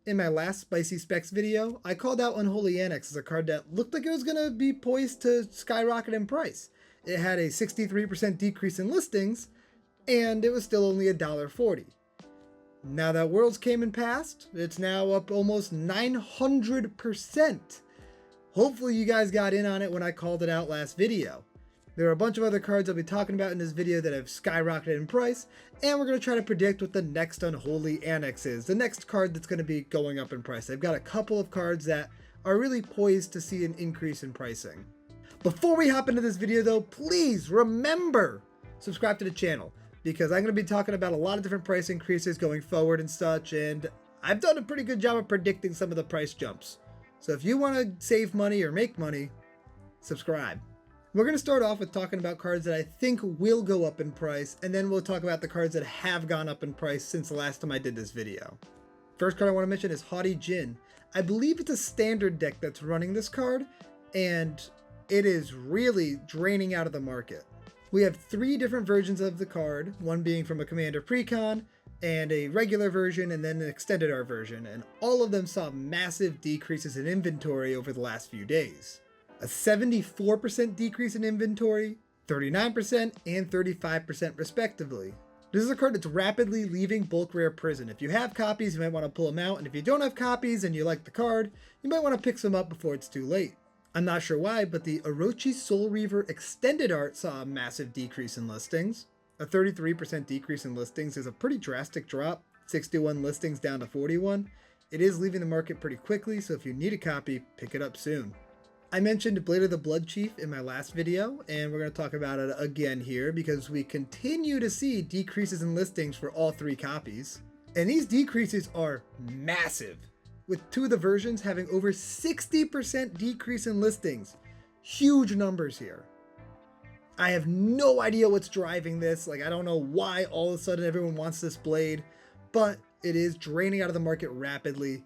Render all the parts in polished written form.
In my last Spicy Specs video, I called out Unholy Annex as a card that looked like it was going to be poised to skyrocket in price. It had a 63% decrease in listings, and it was still only $1.40. Now that Worlds came and passed, it's now up almost 900%. Hopefully you guys got in on it when I called it out last video. There are a bunch of other cards I'll be talking about in this video that have skyrocketed in price, and we're going to try to predict what the next Unholy Annex is, the next card that's going to be going up in price. I've got a couple of cards that are really poised to see an increase in pricing. Before we hop into this video though, please remember, subscribe to the channel, because I'm going to be talking about a lot of different price increases going forward and such, and I've done a pretty good job of predicting some of the price jumps. So if you want to save money or make money, subscribe. We're going to start off with talking about cards that I think will go up in price, and then we'll talk about the cards that have gone up in price since the last time I did this video. First card I want to mention is Haughty Djinn. I believe it's a standard deck that's running this card, and it is really draining out of the market. We have 3 different versions of the card, one being from a Commander Precon, and a regular version, and then an extended art version, and all of them saw massive decreases in inventory over the last few days. A 74% decrease in inventory, 39%, and 35% respectively. This is a card that's rapidly leaving bulk rare prison. If you have copies, you might want to pull them out, and if you don't have copies and you like the card, you might want to pick some up before it's too late. I'm not sure why, but the Orochi Soul Reaver extended art saw a massive decrease in listings. A 33% decrease in listings is a pretty drastic drop, 61 listings down to 41. It is leaving the market pretty quickly, so if you need a copy, pick it up soon. I mentioned Blade of the Blood Chief in my last video, and we're going to talk about it again here because we continue to see decreases in listings for all 3 copies. And these decreases are massive, with 2 of the versions having over 60% decrease in listings. Huge numbers here. I have no idea what's driving this. I don't know why all of a sudden everyone wants this blade, but it is draining out of the market rapidly.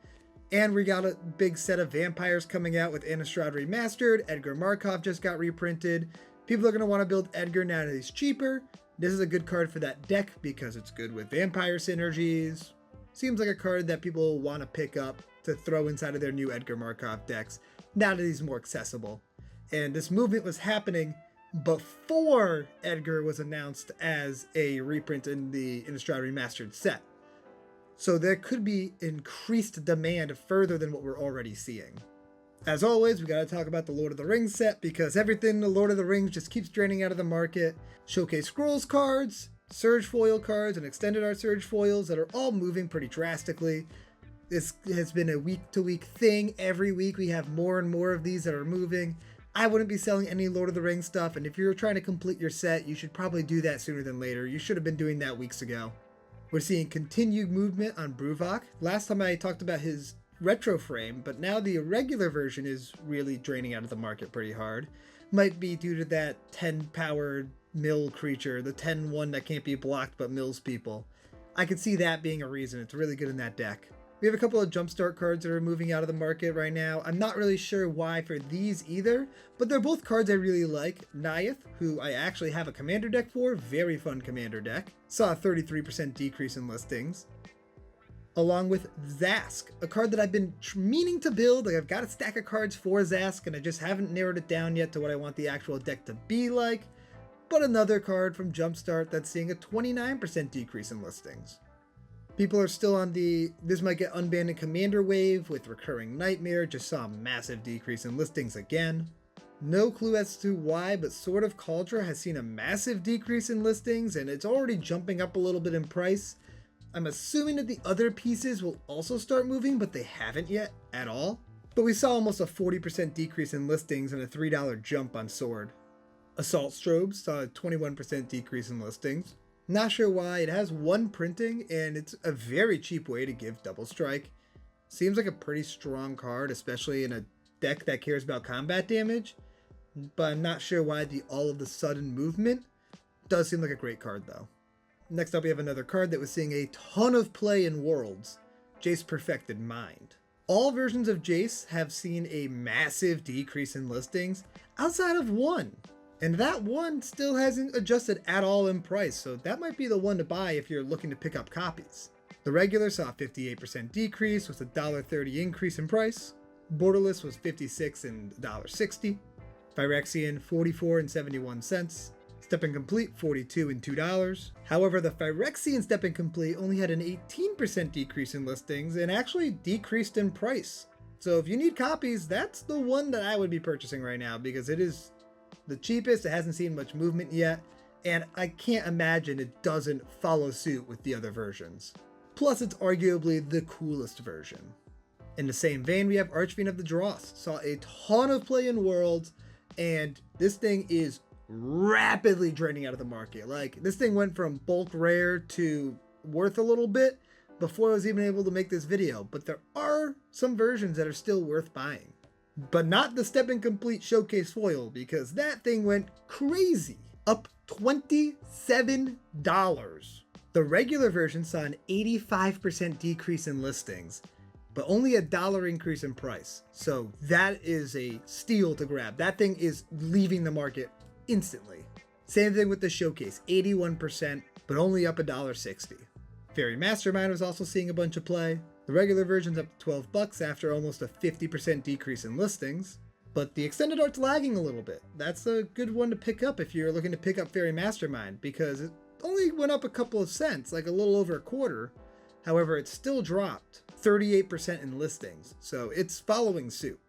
And we got a big set of vampires coming out with Innistrad Remastered. Edgar Markov just got reprinted. People are going to want to build Edgar now that he's cheaper. This is a good card for that deck because it's good with vampire synergies. Seems like a card that people will want to pick up to throw inside of their new Edgar Markov decks now that he's more accessible. And this movement was happening before Edgar was announced as a reprint in the Innistrad Remastered set. So there could be increased demand further than what we're already seeing. As always, we gotta talk about the Lord of the Rings set because everything in the Lord of the Rings just keeps draining out of the market. Showcase Scrolls cards, Surge Foil cards, and Extended Art Surge Foils that are all moving pretty drastically. This has been a week-to-week thing. Every week we have more and more of these that are moving. I wouldn't be selling any Lord of the Rings stuff, and if you're trying to complete your set, you should probably do that sooner than later. You should have been doing that weeks ago. We're seeing continued movement on Bruvok. Last time I talked about his retro frame, but now the irregular version is really draining out of the market pretty hard. Might be due to that 10 power mill creature, the 10-1 that can't be blocked but mills people. I could see that being a reason. It's really good in that deck. We have a couple of Jumpstart cards that are moving out of the market right now. I'm not really sure why for these either, but they're both cards I really like. Nayeth, who I actually have a commander deck for, very fun commander deck, saw a 33% decrease in listings. Along with Zask, a card that I've been meaning to build. I've got a stack of cards for Zask, and I just haven't narrowed it down yet to what I want the actual deck to be like. But another card from Jumpstart that's seeing a 29% decrease in listings. People are still on the this might get unbanned in Commander wave with Recurring Nightmare, just saw a massive decrease in listings again. No clue as to why, but Sword of Kaldra has seen a massive decrease in listings and it's already jumping up a little bit in price. I'm assuming that the other pieces will also start moving, but they haven't yet at all. But we saw almost a 40% decrease in listings and a $3 jump on Sword. Assault Strobes saw a 21% decrease in listings. Not sure why. It has 1 printing and it's a very cheap way to give Double Strike. Seems like a pretty strong card, especially in a deck that cares about combat damage, but I'm not sure why the all of the sudden movement. Does seem like a great card though. Next up we have another card that was seeing a ton of play in Worlds, Jace Perfected Mind. All versions of Jace have seen a massive decrease in listings outside of one. And that one still hasn't adjusted at all in price, so that might be the one to buy if you're looking to pick up copies. The regular saw a 58% decrease with a $1.30 increase in price. Borderless was $56 and $1.60. Phyrexian, 44 and 71 cents. Step Incomplete, $42 and $2. However, the Phyrexian Step Incomplete only had an 18% decrease in listings and actually decreased in price. So if you need copies, that's the one that I would be purchasing right now because it is the cheapest. It hasn't seen much movement yet, and I can't imagine it doesn't follow suit with the other versions. Plus, it's arguably the coolest version. In the same vein, we have Archfiend of the Dross. Saw a ton of play in Worlds, and this thing is rapidly draining out of the market. Like, this thing went from bulk rare to worth a little bit before I was even able to make this video, but there are some versions that are still worth buying. But not the Step Incomplete Showcase Foil, because that thing went crazy, up $27. The regular version saw an 85% decrease in listings, but only a $1 increase in price. So that is a steal to grab. That thing is leaving the market instantly. Same thing with the Showcase, 81%, but only up $1.60. Fairy Mastermind was also seeing a bunch of play. The regular version's up to $12 after almost a 50% decrease in listings, but the extended art's lagging a little bit. That's a good one to pick up if you're looking to pick up Fairy Mastermind, because it only went up a couple of cents, like a little over a quarter. However, it still dropped 38% in listings, so it's following suit.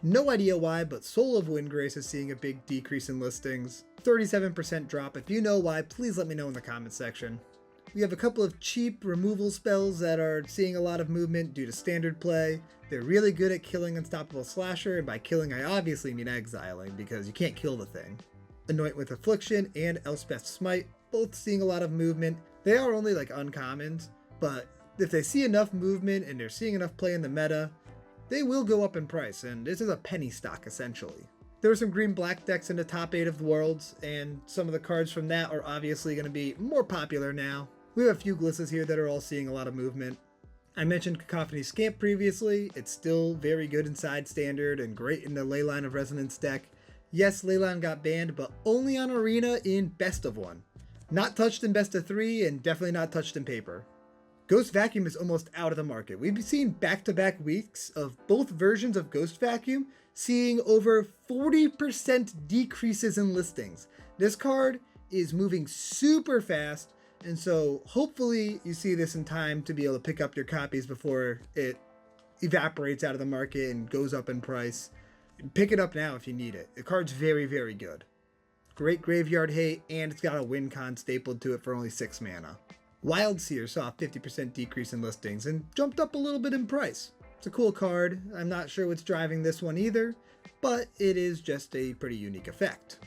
No idea why, but Soul of Windgrace is seeing a big decrease in listings. 37% drop. If you know why, please let me know in the comments section. We have a couple of cheap removal spells that are seeing a lot of movement due to standard play. They're really good at killing Unstoppable Slasher, and by killing I obviously mean exiling, because you can't kill the thing. Anoint with Affliction and Elspeth's Smite, both seeing a lot of movement. They are only like uncommons, but if they see enough movement and they're seeing enough play in the meta, they will go up in price, and this is a penny stock essentially. There were some green-black decks in the top 8 of the Worlds, and some of the cards from that are obviously going to be more popular now. We have a few Glisses here that are all seeing a lot of movement. I mentioned Cacophony Scamp previously. It's still very good inside Standard and great in the Leyline of Resonance deck. Yes, Leyline got banned, but only on Arena in Best of 1. Not touched in Best of 3, and definitely not touched in Paper. Ghost Vacuum is almost out of the market. We've seen back-to-back weeks of both versions of Ghost Vacuum seeing over 40% decreases in listings. This card is moving super fast, and so hopefully you see this in time to be able to pick up your copies before it evaporates out of the market and goes up in price. Pick it up now if you need it. The card's very, very good. Great graveyard hate, and it's got a win con stapled to it for only 6 mana. Wild Seer saw a 50% decrease in listings and jumped up a little bit in price. It's a cool card. I'm not sure what's driving this one either, but it is just a pretty unique effect.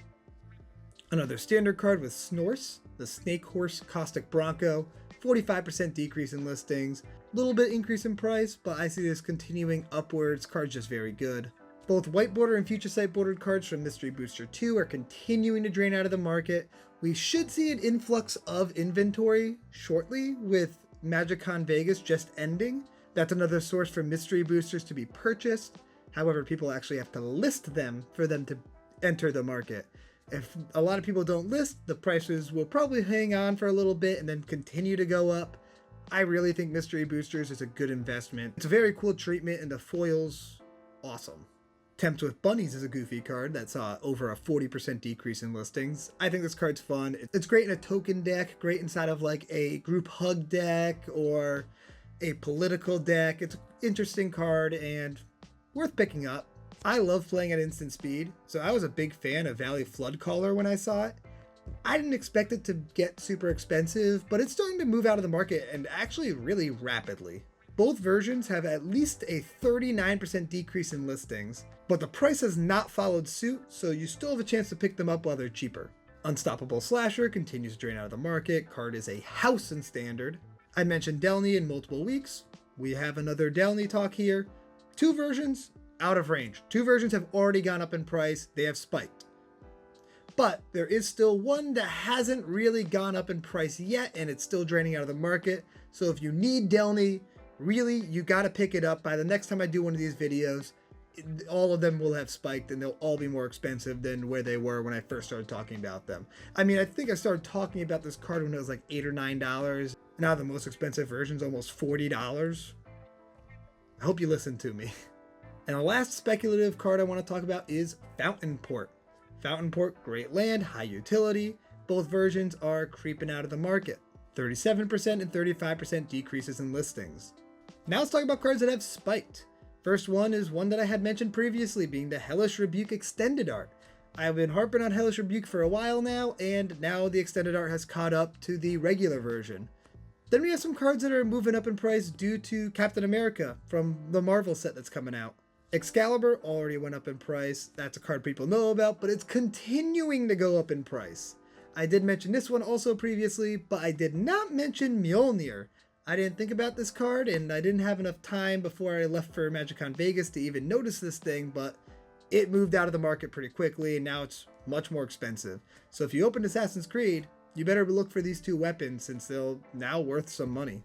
Another standard card with Snorse, the Snake Horse Caustic Bronco, 45% decrease in listings, little bit increase in price, but I see this continuing upwards. Card's just very good. Both White Border and Future Sight bordered cards from Mystery Booster 2 are continuing to drain out of the market. We should see an influx of inventory shortly with MagicCon Vegas just ending. That's another source for mystery boosters to be purchased. However, people actually have to list them for them to enter the market. If a lot of people don't list, the prices will probably hang on for a little bit and then continue to go up. I really think mystery boosters is a good investment. It's a very cool treatment, and the foil's awesome. Tempt with Bunnies is a goofy card that saw over a 40% decrease in listings. I think this card's fun. It's great in a token deck, great inside of like a group hug deck or a political deck. It's an interesting card and worth picking up. I love playing at instant speed, so I was a big fan of Valley Floodcaller when I saw it. I didn't expect it to get super expensive, but it's starting to move out of the market, and actually really rapidly. Both versions have at least a 39% decrease in listings, but the price has not followed suit, so you still have a chance to pick them up while they're cheaper. Unstoppable Slasher continues to drain out of the market. Card is a house in Standard. I mentioned Delny in multiple weeks. We have another Delny talk here. 2 versions, out of range. 2 versions have already gone up in price. They have spiked. But there is still one that hasn't really gone up in price yet, and it's still draining out of the market. So if you need Delny, really, you gotta pick it up by the next time I do one of these videos. all of them will have spiked and they'll all be more expensive than where they were when I first started talking about them. I mean, I think I started talking about this card when it was like $8 or $9. Now the most expensive version's almost $40. I hope you listen to me. And the last speculative card I want to talk about is Fountain Port. Fountain Port, great land, high utility. Both versions are creeping out of the market. 37% and 35% decreases in listings. Now let's talk about cards that have spiked. First one is one that I had mentioned previously, being the Hellish Rebuke Extended Art. I've been harping on Hellish Rebuke for a while now, and now the Extended Art has caught up to the regular version. Then we have some cards that are moving up in price due to Captain America from the Marvel set that's coming out. Excalibur already went up in price. That's a card people know about, but it's continuing to go up in price. I did mention this one also previously, but I did not mention Mjolnir. I didn't think about this card, and I didn't have enough time before I left for MagicCon Vegas to even notice this thing, but it moved out of the market pretty quickly, and now it's much more expensive. So if you opened Assassin's Creed, you better look for these two weapons since they're now worth some money.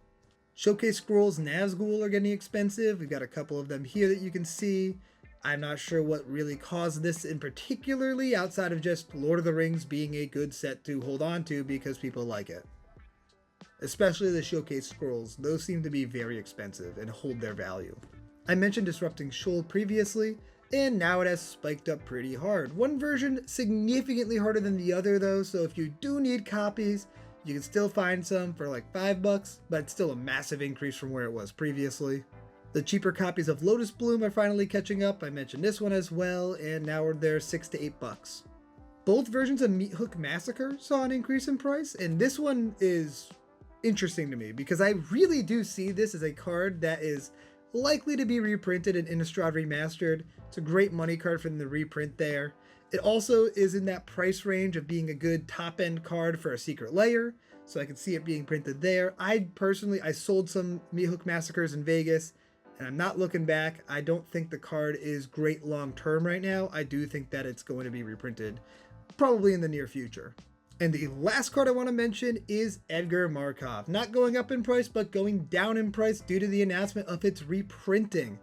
Showcase Scrolls Nazgul are getting expensive. We've got a couple of them here that you can see. I'm not sure what really caused this in particularly, outside of just Lord of the Rings being a good set to hold on to because people like it. Especially the Showcase Scrolls, those seem to be very expensive and hold their value. I mentioned Disrupting Shoal previously, and now it has spiked up pretty hard. One version significantly harder than the other though, so if you do need copies, you can still find some for like $5, but it's still a massive increase from where it was previously. The cheaper copies of Lotus Bloom are finally catching up. I mentioned this one as well, and now they're $6 to $8. Both versions of Meat Hook Massacre saw an increase in price, and this one is interesting to me because I really do see this as a card that is likely to be reprinted in Innistrad Remastered. It's a great money card for them to reprint there. It also is in that price range of being a good top-end card for a Secret Lair, so I can see it being printed there. I sold some Meat Hook Massacres in Vegas, and I'm not looking back. I don't think the card is great long-term right now. I do think that it's going to be reprinted probably in the near future. And the last card I want to mention is Edgar Markov. Not going up in price, but going down in price due to the announcement of its reprinting.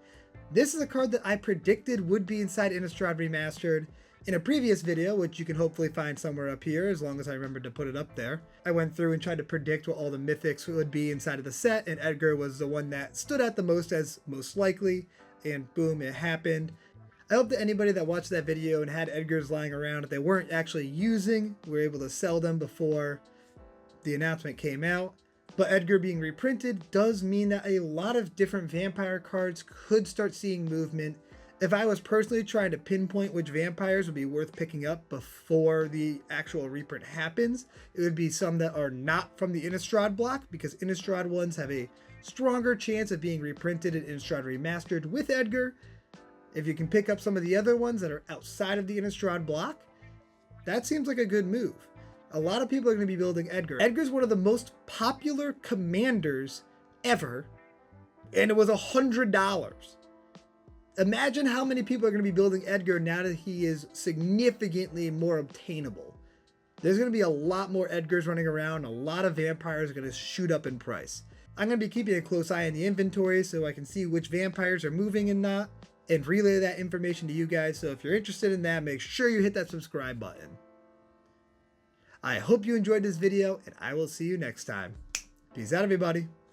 This is a card that I predicted would be inside Innistrad Remastered. In a previous video, which you can hopefully find somewhere up here, as long as I remember to put it up there, I went through and tried to predict what all the mythics would be inside of the set, and Edgar was the one that stood out the most as most likely, and boom, it happened. I hope that anybody that watched that video and had Edgars lying around that they weren't actually using were able to sell them before the announcement came out. But Edgar being reprinted does mean that a lot of different vampire cards could start seeing movement. If I was personally trying to pinpoint which vampires would be worth picking up before the actual reprint happens, it would be some that are not from the Innistrad block, because Innistrad ones have a stronger chance of being reprinted in Innistrad Remastered with Edgar. If you can pick up some of the other ones that are outside of the Innistrad block, that seems like a good move. A lot of people are going to be building Edgar. Edgar's one of the most popular commanders ever, and it was $100. Imagine how many people are going to be building Edgar now that he is significantly more obtainable. There's going to be a lot more Edgars running around. A lot of vampires are going to shoot up in price. I'm going to be keeping a close eye on the inventory so I can see which vampires are moving and not, and relay that information to you guys. So if you're interested in that, make sure you hit that subscribe button. I hope you enjoyed this video, and I will see you next time. Peace out, everybody.